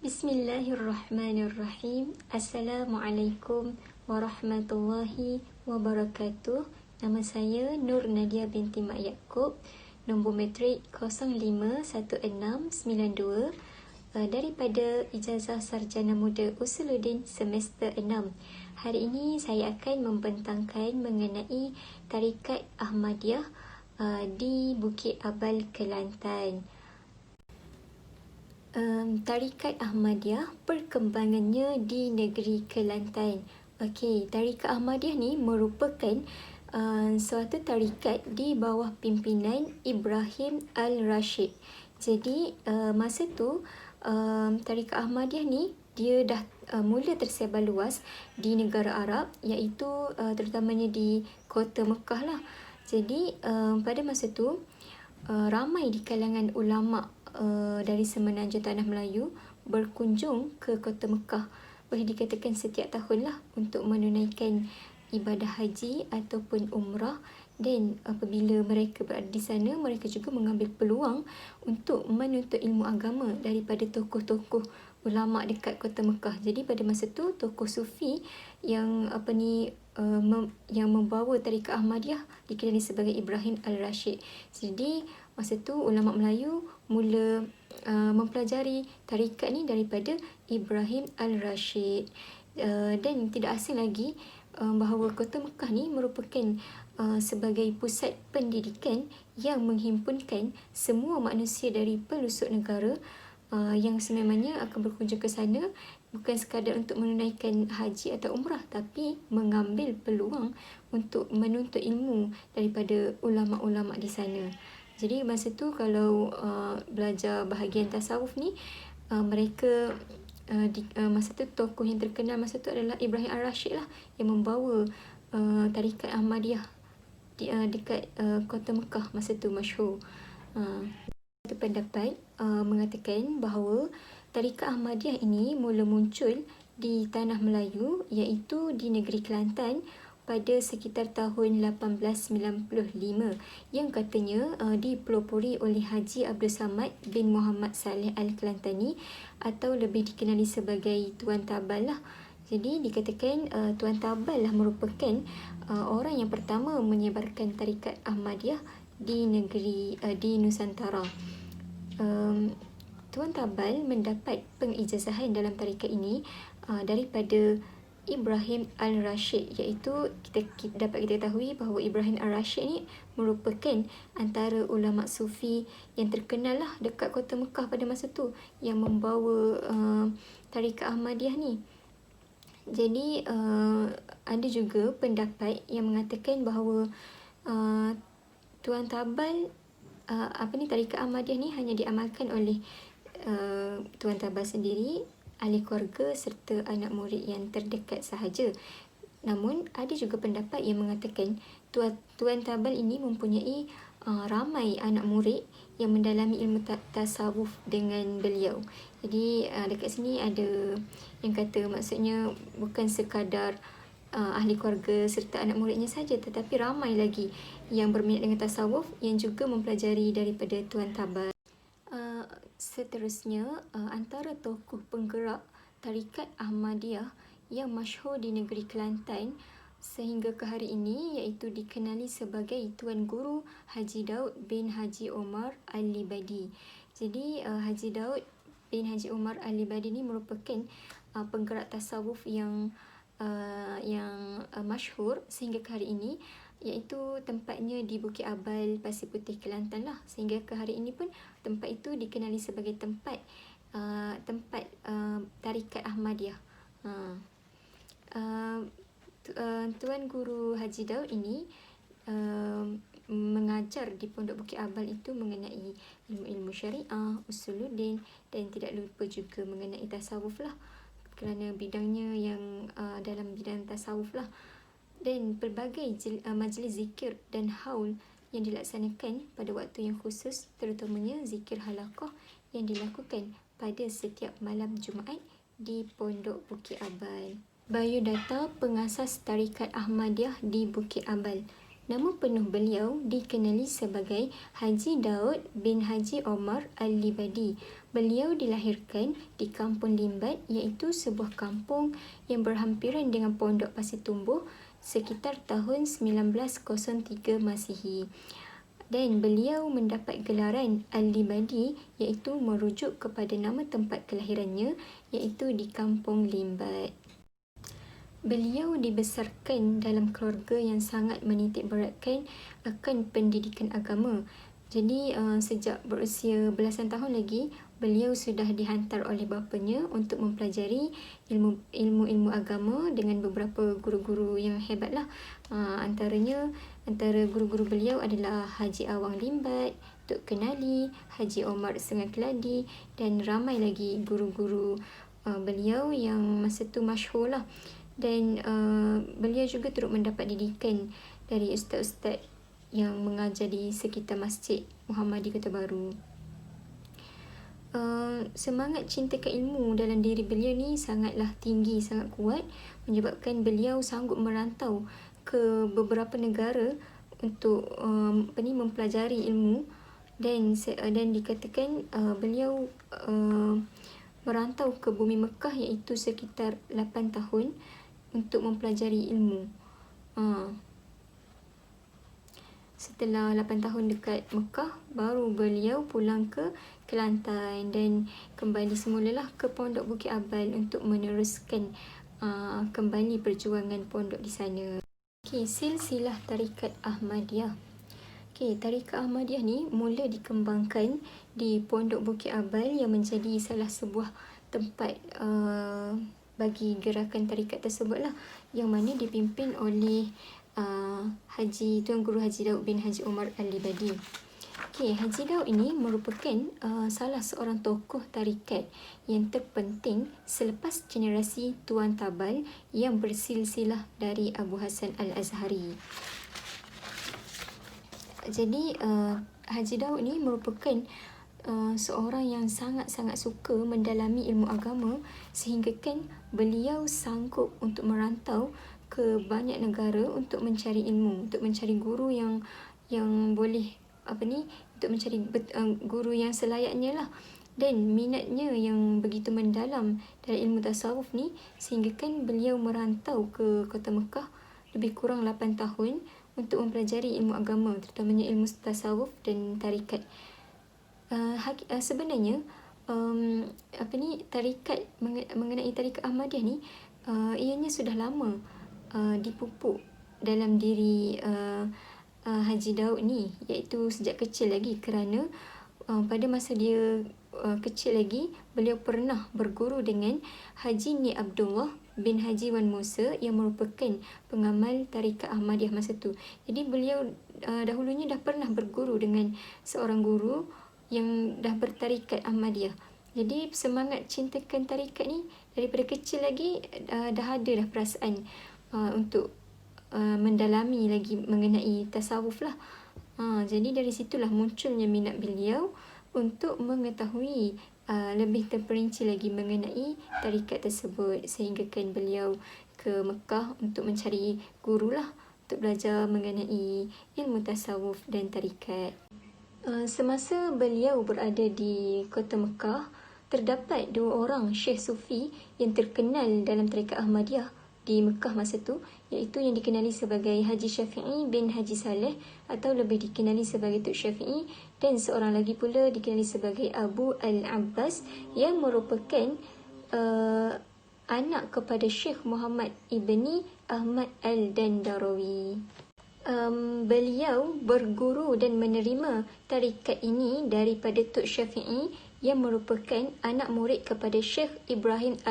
Bismillahirrahmanirrahim. Assalamualaikum warahmatullahi wabarakatuh. Nama saya Nur Nadia binti Mak Yaakob. Nombor matrik 051692 daripada Ijazah Sarjana Muda Usuluddin semester 6. Hari ini saya akan membentangkan mengenai Tarikat Ahmadiyah di Bukit Abal, Kelantan. Tarikat Ahmadiyah perkembangannya di negeri Kelantan. Okey, Tarikat Ahmadiyah ni merupakan suatu tarikat di bawah pimpinan Ibrahim Al-Rashid. Jadi masa tu Tarikat Ahmadiyah ni dia dah mula tersebar luas di negara Arab, iaitu terutamanya di kota Mekah lah. Jadi pada masa tu ramai di kalangan ulama dari semenanjung Tanah Melayu berkunjung ke kota Mekah, boleh dikatakan setiap tahun lah, untuk menunaikan ibadah haji ataupun umrah. Dan apabila mereka berada di sana, mereka juga mengambil peluang untuk menuntut ilmu agama daripada tokoh-tokoh ulama dekat kota Mekah. Jadi pada masa tu tokoh sufi yang yang membawa Tarikat Ahmadiyah dikenali sebagai Ibrahim Al-Rashid. Jadi masa tu ulama Melayu mula mempelajari tarikat ni daripada Ibrahim Al-Rashid. Dan tidak asing lagi bahawa kota Mekah ni merupakan sebagai pusat pendidikan yang menghimpunkan semua manusia dari pelosok negara yang sememangnya akan berkunjung ke sana bukan sekadar untuk menunaikan haji atau umrah, tapi mengambil peluang untuk menuntut ilmu daripada ulama-ulama di sana. Jadi masa tu kalau belajar bahagian tasawuf ni, mereka masa tu tokoh yang terkenal masa tu adalah Ibrahim Al-Rashid lah, yang membawa Tarikat Ahmadiyah dekat kota Mekah masa tu masyhur. Satu pendapat mengatakan bahawa Tarikat Ahmadiyah ini mula muncul di Tanah Melayu, iaitu di negeri Kelantan pada sekitar tahun 1895, yang katanya dipelopori oleh Haji Abdul Samad bin Muhammad Saleh Al-Kelantani, atau lebih dikenali sebagai Tuan Tabal lah. Jadi dikatakan Tuan Tabal lah merupakan orang yang pertama menyebarkan Tarikat Ahmadiyah di negeri di Nusantara. Tuan Tabal mendapat pengijazahan dalam tarikat ini daripada Ibrahim Al-Rashid, iaitu kita dapat kita ketahui bahawa Ibrahim Al-Rashid ni merupakan antara ulama sufi yang terkenal lah dekat kota Mekah pada masa tu, yang membawa Tarikat Ahmadiyah ni. Jadi ada juga pendapat yang mengatakan bahawa Tuan Tabal Tarikat Ahmadiyah ni hanya diamalkan oleh Tuan Tabal sendiri, ahli keluarga serta anak murid yang terdekat sahaja. Namun ada juga pendapat yang mengatakan Tuan Tabal ini mempunyai ramai anak murid yang mendalami ilmu tasawuf dengan beliau. Jadi dekat sini ada yang kata maksudnya bukan sekadar ahli keluarga serta anak muridnya saja, tetapi ramai lagi yang berminat dengan tasawuf yang juga mempelajari daripada Tuan Tabal. Seterusnya, antara tokoh penggerak Tarikat Ahmadiyah yang masyhur di negeri Kelantan sehingga ke hari ini, iaitu dikenali sebagai Tuan Guru Haji Daud bin Haji Omar Al-Libadi. Jadi Haji Daud bin Haji Omar Al-Libadi ni merupakan penggerak tasawuf yang masyhur sehingga ke hari ini, iaitu tempatnya di Bukit Abal, Pasir Putih, Kelantan lah. Sehingga ke hari ini pun tempat itu dikenali sebagai tempat Tarikat Ahmadiyah. Tuan Guru Haji Daud ini mengajar di Pondok Bukit Abal itu mengenai ilmu-ilmu syariah, usuluddin, dan tidak lupa juga mengenai tasawuf lah, kerana bidangnya yang dalam bidang tasawuf lah. Dan pelbagai majlis zikir dan haul yang dilaksanakan pada waktu yang khusus, terutamanya zikir halaqah yang dilakukan pada setiap malam Jumaat di Pondok Bukit Abal. Biodata pengasas Tarikat Ahmadiyah di Bukit Abal. Nama penuh beliau dikenali sebagai Haji Daud bin Haji Omar Al-Libadi. Beliau dilahirkan di Kampung Limbat, iaitu sebuah kampung yang berhampiran dengan Pondok Pasir Tumbuh sekitar tahun 1903 Masihi. Dan beliau mendapat gelaran Al-Libadi iaitu merujuk kepada nama tempat kelahirannya iaitu di Kampung Limbat. Beliau dibesarkan dalam keluarga yang sangat menitik beratkan akan pendidikan agama. Jadi sejak berusia belasan tahun lagi, beliau sudah dihantar oleh bapanya untuk mempelajari ilmu-ilmu agama dengan beberapa guru-guru yang hebatlah. Antara guru-guru beliau adalah Haji Awang Limbat, Tok Kenali, Haji Omar Sungai Keladi dan ramai lagi guru-guru beliau yang masa tu masyhur lah. Dan beliau juga turut mendapat didikan dari ustaz-ustaz yang mengajar di sekitar Masjid Muhammadi Kota Baru. Semangat cinta ke ilmu dalam diri beliau ni sangatlah tinggi, sangat kuat, menyebabkan beliau sanggup merantau ke beberapa negara untuk mempelajari ilmu dan dikatakan beliau merantau ke bumi Mekah iaitu sekitar 8 tahun untuk mempelajari ilmu. Setelah 8 tahun dekat Mekah, baru beliau pulang ke Kelantan dan kembali semulalah ke Pondok Bukit Abal untuk meneruskan kembali perjuangan pondok di sana. Silsilah Tarikat Ahmadiyah. Tarikat Ahmadiyah ni mula dikembangkan di Pondok Bukit Abal yang menjadi salah sebuah tempat bagi gerakan tarikat tersebut lah, yang mana dipimpin oleh Tuan Guru Haji Daud bin Haji Omar Al-Libadi. Haji Daud ini merupakan salah seorang tokoh tarikat yang terpenting selepas generasi Tuan Tabal yang bersilsilah dari Abu Hasan Al-Azhari. Jadi Haji Daud ni merupakan seorang yang sangat-sangat suka mendalami ilmu agama, sehingga kan beliau sanggup untuk merantau ke banyak negara untuk mencari ilmu, untuk mencari guru yang boleh untuk mencari guru yang selayaknya lah. Dan minatnya yang begitu mendalam dalam ilmu tasawuf ni, sehingga kan beliau merantau ke kota Mekah lebih kurang 8 tahun untuk mempelajari ilmu agama, terutamanya ilmu tasawuf dan tarikat. Sebenarnya tarikat mengenai tarikat Ahmadiyah ni ianya sudah lama dipupuk dalam diri Haji Daud ni, iaitu sejak kecil lagi, kerana pada masa dia kecil lagi, beliau pernah berguru dengan Haji Ni Abdullah bin Haji Wan Musa yang merupakan pengamal tarikat Ahmadiyah masa tu. Jadi beliau dahulunya dah pernah berguru dengan seorang guru yang dah bertarikat Ahmadiyah. Jadi semangat cintakan tarikat ni daripada kecil lagi dah ada dah perasaan untuk mendalami lagi mengenai tasawuf lah. Jadi dari situlah munculnya minat beliau untuk mengetahui lebih terperinci lagi mengenai tarikat tersebut, sehingga kan beliau ke Mekah untuk mencari guru lah, untuk belajar mengenai ilmu tasawuf dan tarikat. Semasa beliau berada di kota Mekah, terdapat 2 orang Syekh Sufi yang terkenal dalam tarikat Ahmadiyah di Mekah masa tu, iaitu yang dikenali sebagai Haji Syafi'i bin Haji Saleh atau lebih dikenali sebagai Tok Syafi'i, dan seorang lagi pula dikenali sebagai Abu Al-Abbas yang merupakan anak kepada Syekh Muhammad Ibni Ahmad Al-Dandarawi. Beliau berguru dan menerima tarikat ini daripada Tok Syafi'i yang merupakan anak murid kepada Syekh Ibrahim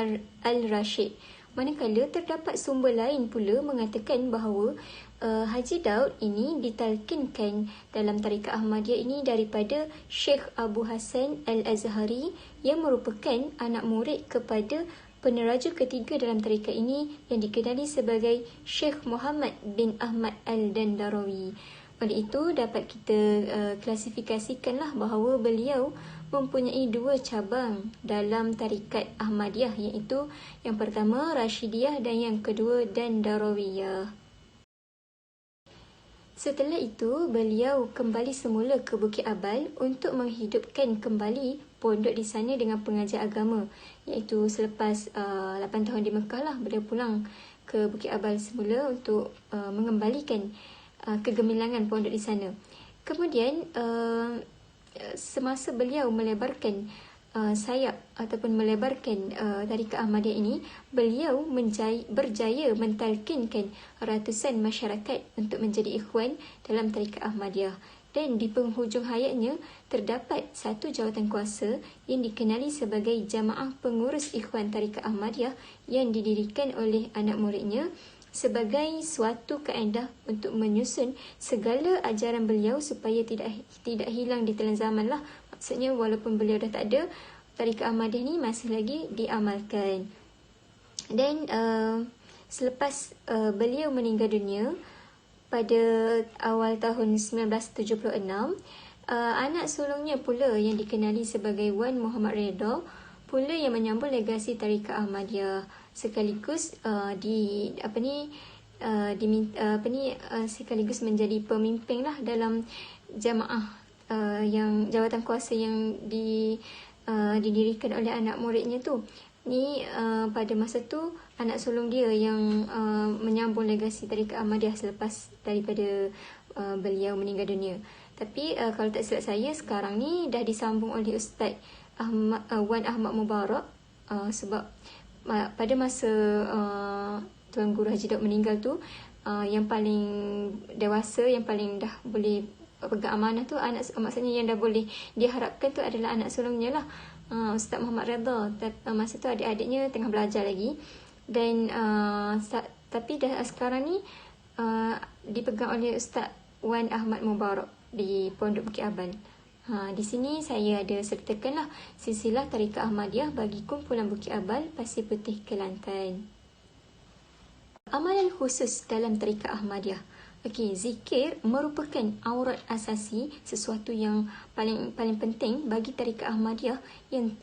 Al-Rashid. Manakala terdapat sumber lain pula mengatakan bahawa Haji Daud ini ditalkinkan dalam tarikat Ahmadiyah ini daripada Syekh Abu Hasan Al-Azhari yang merupakan anak murid kepada peneraja ketiga dalam tarikat ini yang dikenali sebagai Syekh Muhammad bin Ahmad Al-Dandarawi. Oleh itu dapat kita klasifikasikanlah bahawa beliau mempunyai 2 cabang dalam tarikat Ahmadiyah, iaitu yang pertama Rashidiyah dan yang kedua Dandarawiyah. Setelah itu, beliau kembali semula ke Bukit Abal untuk menghidupkan kembali pondok di sana dengan pengajar agama. Iaitu selepas 8 tahun di Mekah lah, beliau pulang ke Bukit Abal semula untuk mengembalikan kegemilangan pondok di sana. Kemudian, semasa beliau melebarkan sayap ataupun melebarkan tarikat Ahmadiyah ini, beliau berjaya mentalkinkan ratusan masyarakat untuk menjadi ikhwan dalam tarikat Ahmadiyah. Dan di penghujung hayatnya, terdapat satu jawatan kuasa yang dikenali sebagai Jamaah Pengurus Ikhwan Tarikat Ahmadiyah yang didirikan oleh anak muridnya sebagai suatu kaedah untuk menyusun segala ajaran beliau supaya tidak hilang di telan zaman lah. Maksudnya walaupun beliau dah tak ada, tarikat Ahmadiyah ni masih lagi diamalkan. Dan selepas beliau meninggal dunia pada awal tahun 1976, anak sulungnya pula yang dikenali sebagai Wan Muhammad Redha pula yang menyambung legasi tarikat Ahmadiyah, sekaligus sekaligus menjadi pemimpin lah dalam jamaah yang jawatan kuasa yang didirikan oleh anak muridnya tu. Ni pada masa tu anak sulung dia yang menyambung legasi tarikat Ahmadiyah selepas daripada beliau meninggal dunia. Tapi kalau tak silap saya, sekarang ni dah disambung oleh Ustaz Wan Ahmad Mubarak, sebab pada masa Tuan Guru Haji Daud meninggal tu, yang paling dewasa, yang paling dah boleh pegang amanah tu maksudnya yang dah boleh diharapkan tu adalah anak sulungnya lah, Ustaz Muhammad Redha. Masa tu adik-adiknya tengah belajar lagi. Dan tapi dah sekarang ni dipegang oleh Ustaz Wan Ahmad Mubarak di Pondok Bukit Abal. Di sini saya ada sertakanlah silsilah tarikat Ahmadiyah bagi kumpulan Bukit Abal, Pasir Putih, Kelantan. Amalan khusus dalam tarikat Ahmadiyah. Okey, zikir merupakan aurat asasi, sesuatu yang paling penting bagi tarikat Ahmadiyah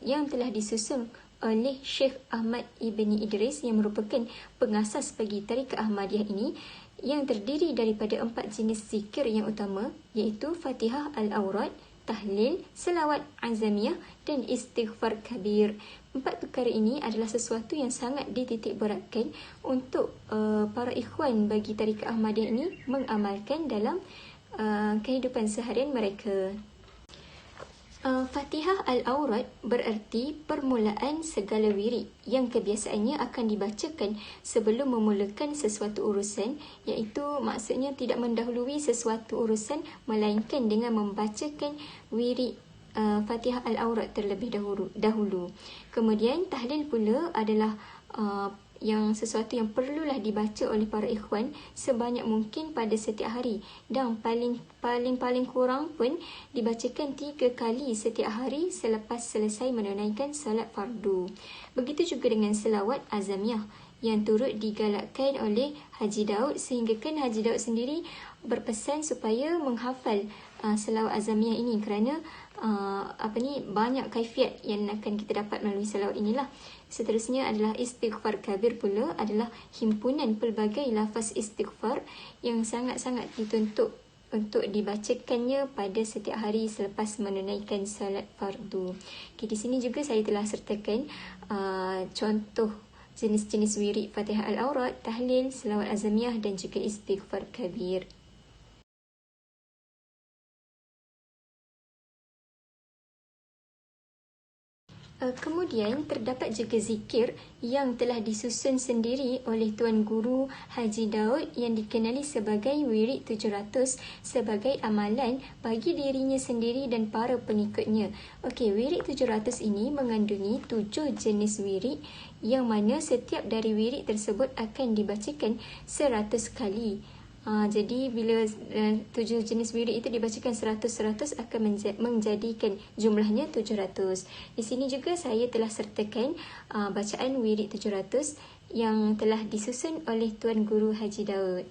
yang telah disusun oleh Syekh Ahmad Ibni Idris, yang merupakan pengasas bagi tarikat Ahmadiyah ini, yang terdiri daripada 4 jenis zikir yang utama, iaitu Fatihah Al-Aurat, Tahlil, Selawat Azamiyah dan Istighfar Kabir. 4 perkara ini adalah sesuatu yang sangat dititik beratkan untuk para ikhwan bagi tarikat Ahmadiyah ini mengamalkan dalam kehidupan seharian mereka. Fatihah Al-Aurat bererti permulaan segala wirid yang kebiasaannya akan dibacakan sebelum memulakan sesuatu urusan, iaitu maksudnya tidak mendahului sesuatu urusan melainkan dengan membacakan wirid Fatihah Al-Aurat terlebih dahulu. Kemudian tahlil pula adalah yang sesuatu yang perlulah dibaca oleh para ikhwan sebanyak mungkin pada setiap hari, dan paling kurang pun dibacakan 3 kali setiap hari selepas selesai menunaikan salat fardu. Begitu juga dengan selawat azamiyah yang turut digalakkan oleh Haji Daud, sehingga kan Haji Daud sendiri berpesan supaya menghafal selawat azamiyah ini kerana banyak kaifiat yang akan kita dapat melalui selawat inilah. Seterusnya adalah istighfar kabir pula, adalah himpunan pelbagai lafaz istighfar yang sangat-sangat dituntut untuk dibacakannya pada setiap hari selepas menunaikan salat fardu. Okay, di sini juga saya telah sertakan contoh jenis-jenis wirid Fatihah Al-Aurat, Tahlil, Selawat Azamiyah dan juga Istighfar Kabir. Kemudian terdapat juga zikir yang telah disusun sendiri oleh Tuan Guru Haji Daud yang dikenali sebagai wirid 700 sebagai amalan bagi dirinya sendiri dan para pengikutnya. Okey, wirid 700 ini mengandungi 7 jenis wirid yang mana setiap dari wirid tersebut akan dibacakan 100 kali. Jadi bila 7 jenis wirid itu dibacakan 100 akan menjadikan jumlahnya 700. Di sini juga saya telah sertakan bacaan wirid 700 yang telah disusun oleh Tuan Guru Haji Daud.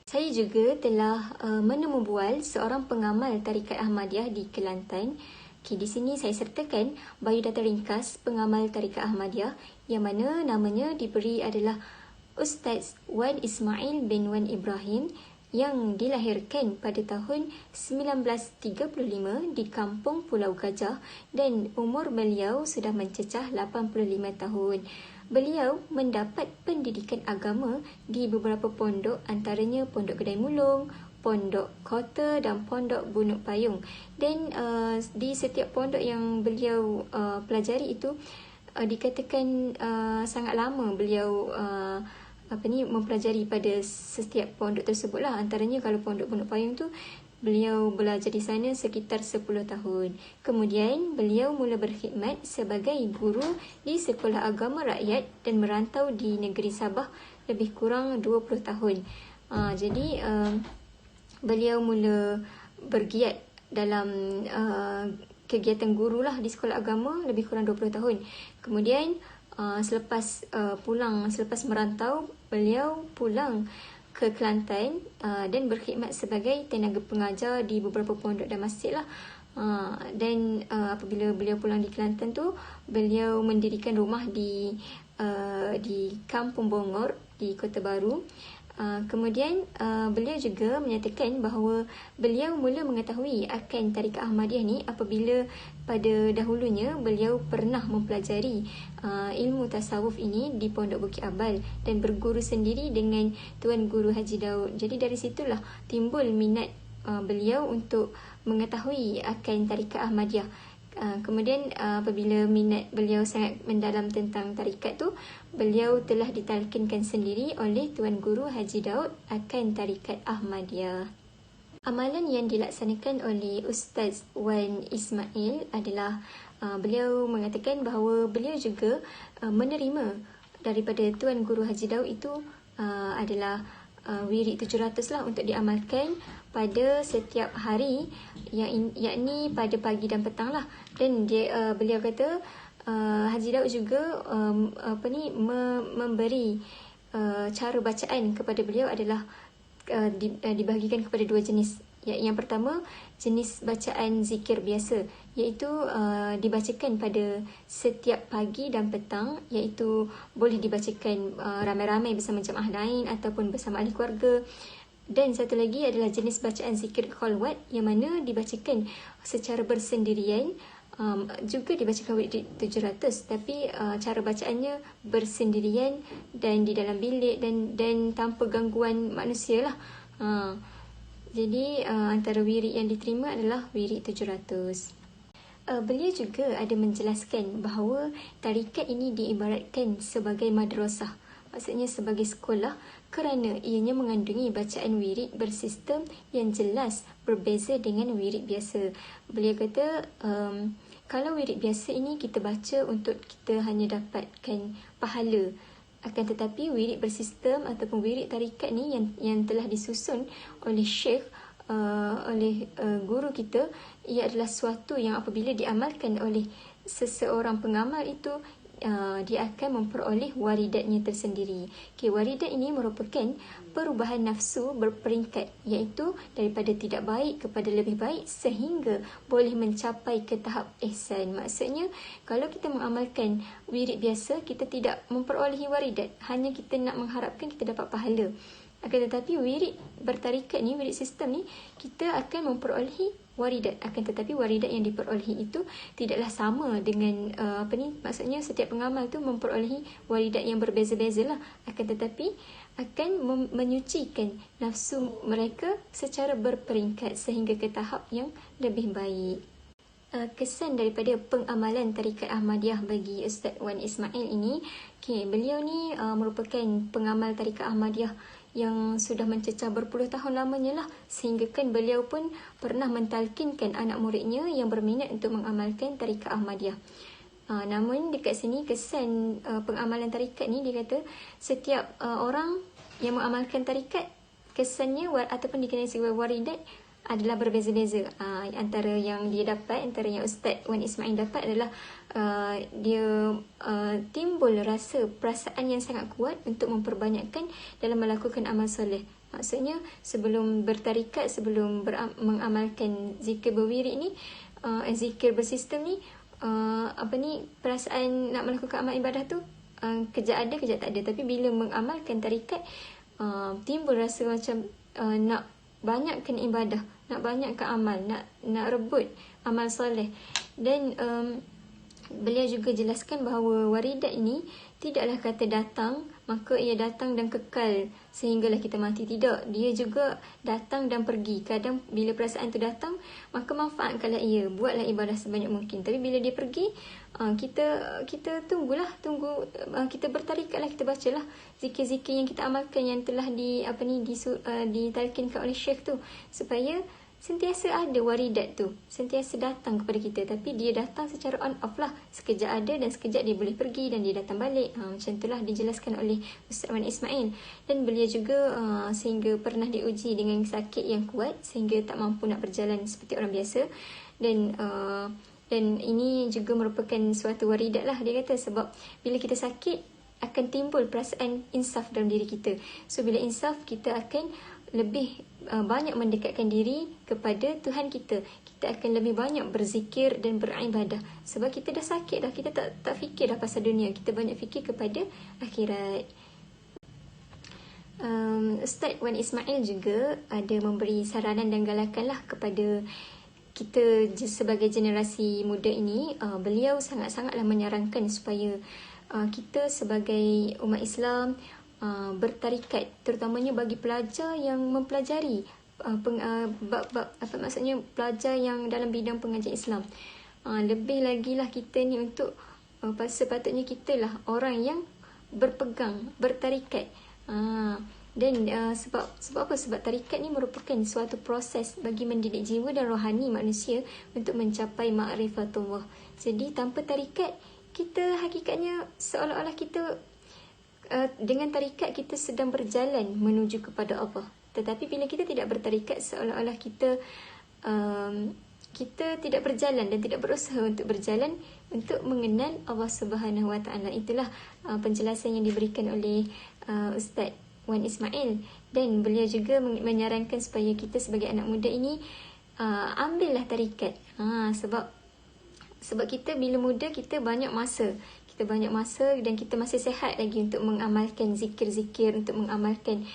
Saya juga telah menemubual seorang pengamal tarikat Ahmadiyah di Kelantan. Okay, di sini saya sertakan biodata ringkas pengamal tarikat Ahmadiyah yang mana namanya diberi adalah Ustaz Wan Ismail bin Wan Ibrahim, yang dilahirkan pada tahun 1935 di Kampung Pulau Gajah dan umur beliau sudah mencecah 85 tahun. Beliau mendapat pendidikan agama di beberapa pondok, antaranya Pondok Kedai Mulong, Pondok Kota dan Pondok Bunuk Payung. Dan di setiap pondok yang beliau pelajari itu dikatakan sangat lama beliau mempelajari pada setiap pondok tersebutlah. Antaranya kalau Pondok Bunuk Payung tu beliau belajar di sana sekitar 10 tahun. Kemudian beliau mula berkhidmat sebagai guru di sekolah agama rakyat dan merantau di negeri Sabah lebih kurang 20 tahun. Jadi beliau mula bergiat dalam kegiatan guru lah di sekolah agama lebih kurang 20 tahun. Kemudian selepas merantau, beliau pulang ke Kelantan dan berkhidmat sebagai tenaga pengajar di beberapa pondok dan masjid lah. Dan apabila beliau pulang di Kelantan tu, beliau mendirikan rumah di Kampung Bongor di Kota Baru. Kemudian beliau juga menyatakan bahawa beliau mula mengetahui akan tarikat Ahmadiyah ni apabila pada dahulunya beliau pernah mempelajari ilmu tasawuf ini di Pondok Bukit Abal dan berguru sendiri dengan Tuan Guru Haji Daud. Jadi dari situlah timbul minat beliau untuk mengetahui akan tarikat Ahmadiyah. Kemudian apabila minat beliau sangat mendalam tentang tarikat tu, beliau telah ditalkinkan sendiri oleh Tuan Guru Haji Daud akan tarikat Ahmadiyah. Amalan yang dilaksanakan oleh Ustaz Wan Ismail adalah beliau mengatakan bahawa beliau juga menerima daripada Tuan Guru Haji Daud itu adalah wirid 700 lah untuk diamalkan pada setiap hari, yakni pada pagi dan petang lah. Dan beliau kata Haji Daud juga memberi cara bacaan kepada beliau adalah dibahagikan kepada dua jenis. Yang pertama, jenis bacaan zikir biasa, iaitu dibacakan pada setiap pagi dan petang, iaitu boleh dibacakan ramai-ramai bersama jemaah lain ataupun bersama ahli keluarga. Dan satu lagi adalah jenis bacaan zikir khalwat, yang mana dibacakan secara bersendirian. Juga dibacakan wirid 700, tapi cara bacaannya bersendirian dan di dalam bilik dan tanpa gangguan manusia lah. Jadi antara wirid yang diterima adalah wirid 700. Beliau juga ada menjelaskan bahawa tarikat ini diibaratkan sebagai madrasah, maksudnya sebagai sekolah, kerana ianya mengandungi bacaan wirid bersistem yang jelas berbeza dengan wirid biasa. Beliau kata kalau wirid biasa ini kita baca untuk kita hanya dapatkan pahala, akan tetapi wirid bersistem ataupun wirid tarikat ni yang telah disusun oleh syekh, oleh guru kita, ia adalah suatu yang apabila diamalkan oleh seseorang pengamal itu, dia akan memperoleh waridatnya tersendiri. Waridat ini merupakan perubahan nafsu berperingkat, iaitu daripada tidak baik kepada lebih baik sehingga boleh mencapai ke tahap ihsan. Maksudnya kalau kita mengamalkan wirid biasa, kita tidak memperolehi waridat, hanya kita nak mengharapkan kita dapat pahala. Akan tetapi wirid bertarikat ni, wirid sistem ni, kita akan memperolehi waridat. Akan tetapi waridat yang diperolehi itu tidaklah sama dengan maksudnya setiap pengamal tu memperolehi waridat yang berbeza-beza lah. Akan tetapi akan menyucikan nafsu mereka secara berperingkat sehingga ke tahap yang lebih baik. Kesan daripada pengamalan tarikat Ahmadiyah bagi Ustaz Wan Ismail ini, beliau ni merupakan pengamal tarikat Ahmadiyah yang sudah mencecah berpuluh tahun lamanya lah, sehingga kan beliau pun pernah mentalkinkan anak muridnya yang berminat untuk mengamalkan tarikat Ahmadiyah. Namun dekat sini kesan pengamalan tarikat ni, dia kata setiap orang yang mengamalkan tarikat, kesannya ataupun dikenali sebagai waridat adalah berbeza-beza. Antara yang dia dapat, antara yang Ustaz Wan Ismail dapat adalah dia timbul rasa perasaan yang sangat kuat untuk memperbanyakkan dalam melakukan amal soleh. Maksudnya sebelum bertarikat, sebelum mengamalkan zikir berwirid ni, zikir bersistem ni, perasaan nak melakukan amal ibadah tu kejap ada, kejap tak ada. Tapi bila mengamalkan tarikat, timbul rasa macam nak banyakkan ibadah, nak banyakkan amal, nak rebut amal soleh. Dan beliau juga jelaskan bahawa waridat ini tidaklah kata datang, maka ia datang dan kekal sehinggalah kita mati. Tidak, dia juga datang dan pergi. Kadang bila perasaan tu datang, maka manfaatkanlah ia, buatlah ibadah sebanyak mungkin. Tapi bila dia pergi, kita tunggu, kita bertarikatlah, kita bacalah zikir-zikir yang kita amalkan, yang telah ditalkinkan oleh syekh tu, supaya sentiasa ada waridat tu, sentiasa datang kepada kita. Tapi dia datang secara on off lah, sekejap ada dan sekejap dia boleh pergi dan dia datang balik. Macam itulah dijelaskan oleh Ustaz Wan Ismail. Dan beliau juga sehingga pernah diuji dengan sakit yang kuat sehingga tak mampu nak berjalan seperti orang biasa. Dan ini juga merupakan suatu waridat lah, dia kata, sebab bila kita sakit akan timbul perasaan insaf dalam diri kita. So bila insaf, kita akan lebih banyak mendekatkan diri kepada Tuhan kita. Kita akan lebih banyak berzikir dan beribadah. Sebab kita dah sakit dah, kita tak fikir dah pasal dunia, kita banyak fikir kepada akhirat. Ustaz Wan Ismail juga ada memberi saranan dan galakan lah kepada kita sebagai generasi muda ini. Beliau sangat-sangatlah menyarankan supaya kita sebagai umat Islam bertarikat, terutamanya bagi pelajar yang mempelajari maksudnya pelajar yang dalam bidang pengajian Islam. Lebih lagi lah kita ni untuk sepatutnya kita lah orang yang berpegang, bertarikat. Dan sebab apa? Sebab tarikat ni merupakan suatu proses bagi mendidik jiwa dan rohani manusia untuk mencapai ma'rifatullah. Jadi tanpa tarikat, kita hakikatnya seolah-olah kita dengan tarikat kita sedang berjalan menuju kepada Allah. Tetapi bila kita tidak bertarikat, seolah-olah kita tidak berjalan dan tidak berusaha untuk berjalan untuk mengenal Allah Subhanahu Wa Taala. Itulah penjelasan yang diberikan oleh Ustaz Wan Ismail. Dan beliau juga menyarankan supaya kita sebagai anak muda ini ambillah tarikat. Sebab kita bila muda, kita banyak masa dan kita masih sihat lagi untuk mengamalkan zikir-zikir, untuk mengamalkan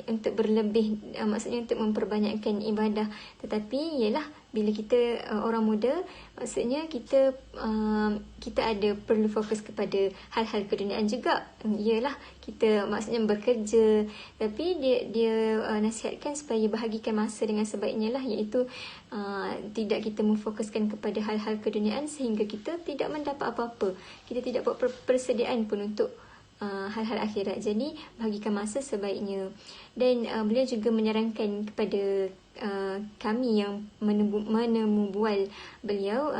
untuk berlebih, maksudnya untuk memperbanyakkan ibadah. Tetapi ialah bila kita orang muda, maksudnya kita ada perlu fokus kepada hal-hal keduniaan juga. Ialah kita maksudnya bekerja, tapi dia nasihatkan supaya bahagikan masa dengan sebaiknya lah, iaitu tidak kita memfokuskan kepada hal-hal keduniaan sehingga kita tidak mendapat apa-apa. Kita tidak buat persediaan pun untuk hal-hal akhirat. Jadi bahagikan masa sebaiknya. Dan beliau juga menyarankan kepada kami yang menemu bual beliau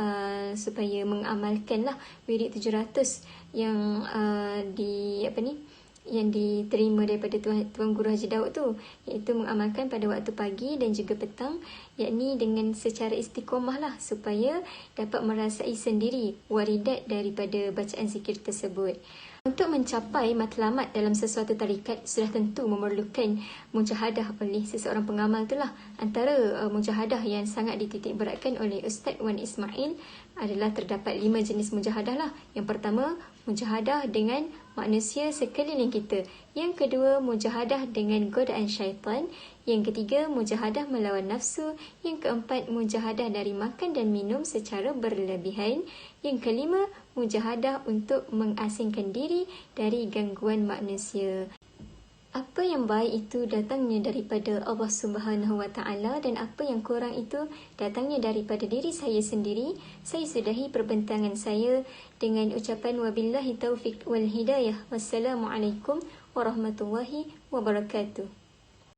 supaya mengamalkanlah wirid 700 yang yang diterima daripada Tuan Guru Haji Daud tu, iaitu mengamalkan pada waktu pagi dan juga petang, yakni dengan secara istiqomah lah, supaya dapat merasai sendiri waridat daripada bacaan zikir tersebut. Untuk mencapai matlamat dalam sesuatu tarikat, sudah tentu memerlukan mujahadah oleh seseorang pengamal itulah. Antara mujahadah yang sangat dititik beratkan oleh Ustaz Wan Ismail adalah terdapat 5 jenis mujahadah lah. Yang pertama, mujahadah dengan manusia sekeliling kita. Yang kedua, mujahadah dengan godaan syaitan. Yang ketiga, mujahadah melawan nafsu. Yang keempat, mujahadah dari makan dan minum secara berlebihan. Yang kelima, mujahadah untuk mengasingkan diri dari gangguan manusia. Apa yang baik itu datangnya daripada Allah Subhanahu Wa Taala, dan apa yang kurang itu datangnya daripada diri saya sendiri. Saya sudahi perbincangan saya dengan ucapan wabillahi taufiq wal hidayah. Wassalamualaikum warahmatullahi wabarakatuh.